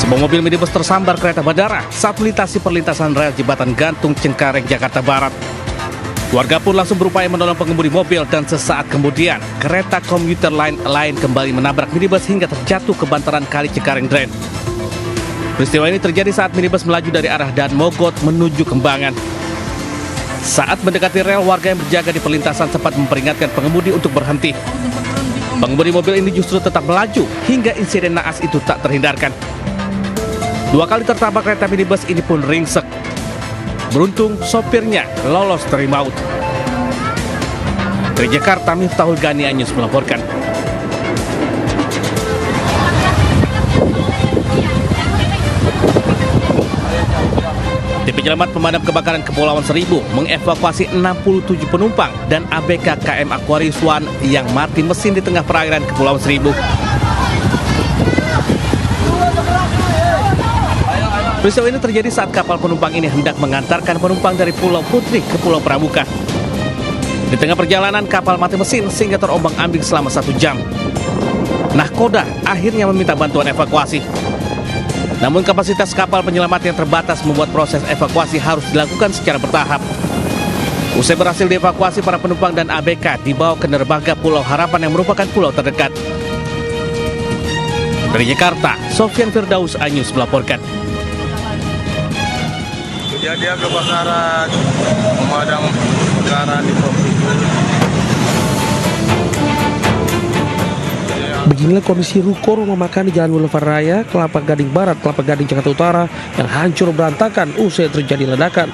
Sebuah mobil minibus tersambar kereta bandara saat melintasi perlintasan rel Jembatan Gantung Cengkareng, Jakarta Barat. Warga pun langsung berupaya menolong pengemudi mobil dan sesaat kemudian kereta komuter lain kembali menabrak minibus hingga terjatuh ke bantaran Kali Cengkareng Dren. Peristiwa ini terjadi saat minibus melaju dari arah Dan Mogot menuju Kembangan. Saat mendekati rel, warga yang berjaga di perlintasan sempat memperingatkan pengemudi untuk berhenti. Pengemudi mobil ini justru tetap melaju hingga insiden naas itu tak terhindarkan. 2 kali tertabrak kereta minibus ini pun ringsek. Beruntung sopirnya lolos dari maut. Dari Jakarta, Miftahul Ghani Anyus melaporkan. Tim penyelamat pemadam kebakaran Kepulauan Seribu mengevakuasi 67 penumpang dan ABK KM Aquarius One yang mati mesin di tengah perairan Kepulauan Seribu. Peristiwa ini terjadi saat kapal penumpang ini hendak mengantarkan penumpang dari Pulau Putri ke Pulau Pramuka. Di tengah perjalanan, kapal mati mesin sehingga terombang-ambing selama 1 jam. Nahkoda akhirnya meminta bantuan evakuasi. Namun kapasitas kapal penyelamat yang terbatas membuat proses evakuasi harus dilakukan secara bertahap. Usai berhasil dievakuasi, para penumpang dan ABK dibawa ke dermaga Pulau Harapan yang merupakan pulau terdekat. Dari Jakarta, Sofyan Firdaus Anyus melaporkan. Kejadian kebakaran pemadam kebakaran di provinsi. Beginilah kondisi ruko rumah makan di Jalan Boulevard Raya, Kelapa Gading Barat, Kelapa Gading, Jakarta Utara yang hancur berantakan usai terjadi ledakan.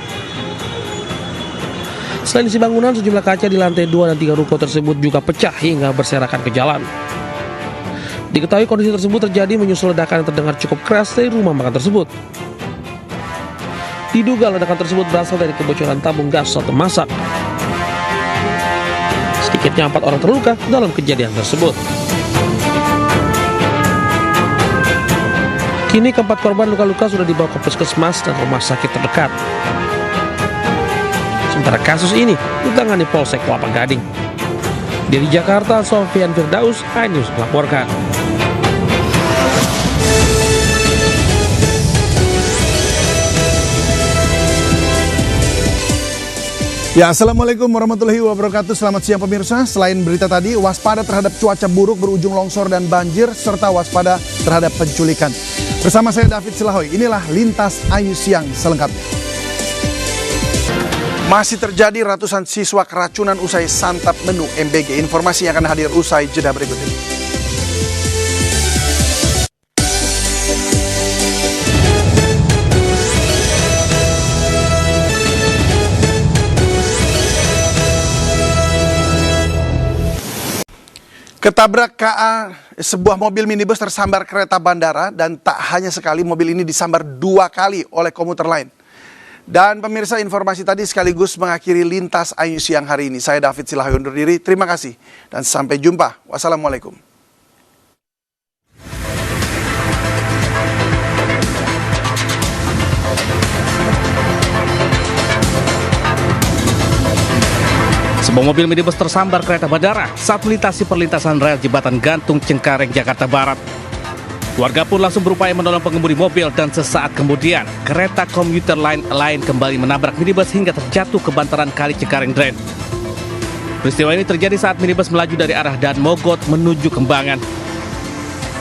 Selain isi bangunan, sejumlah kaca di lantai 2 dan 3 ruko tersebut juga pecah hingga berserakan ke jalan. Diketahui kondisi tersebut terjadi menyusul ledakan yang terdengar cukup keras dari rumah makan tersebut. Diduga ledakan tersebut berasal dari kebocoran tabung gas saat memasak. Sedikitnya 4 orang terluka dalam kejadian tersebut. Kini keempat korban luka-luka sudah dibawa ke puskesmas dan rumah sakit terdekat. Sementara kasus ini ditangani Polsek Kelapa Gading. Dari Jakarta, Sofyan Firdaus Anyus melaporkan. Ya, Assalamualaikum warahmatullahi wabarakatuh. Selamat siang pemirsa. Selain berita tadi, waspada terhadap cuaca buruk berujung longsor dan banjir, serta waspada terhadap penculikan. Bersama saya David Silahoy, inilah Lintas Ayu Siang selengkapnya. Masih terjadi ratusan siswa keracunan usai santap menu MBG. Informasi yang akan hadir usai jeda berikut ini. Ketabrak KA, sebuah mobil minibus tersambar kereta bandara, dan tak hanya sekali, mobil ini disambar 2 kali oleh komuter lain. Dan pemirsa, informasi tadi sekaligus mengakhiri Lintas Ayu Siang hari ini. Saya David Silahoy undur diri, terima kasih dan sampai jumpa. Wassalamualaikum. Sebuah mobil minibus tersambar kereta bandara saat melintasi perlintasan rel Jembatan Gantung Cengkareng, Jakarta Barat. Warga pun langsung berupaya menolong pengemudi mobil dan sesaat kemudian kereta komuter lain kembali menabrak minibus hingga terjatuh ke bantaran Kali Cengkareng Dren. Peristiwa ini terjadi saat minibus melaju dari arah Dan Mogot menuju Kembangan.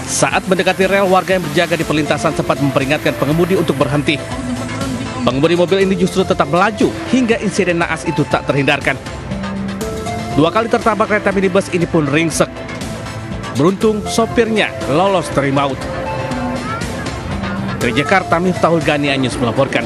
Saat mendekati rel, warga yang berjaga di perlintasan sempat memperingatkan pengemudi untuk berhenti. Pengemudi mobil ini justru tetap melaju hingga insiden naas itu tak terhindarkan. 2 kali tertabrak kereta minibus ini pun ringsek. Beruntung sopirnya lolos dari maut. Dari Jakarta, Miftahul Ghani Anyus melaporkan.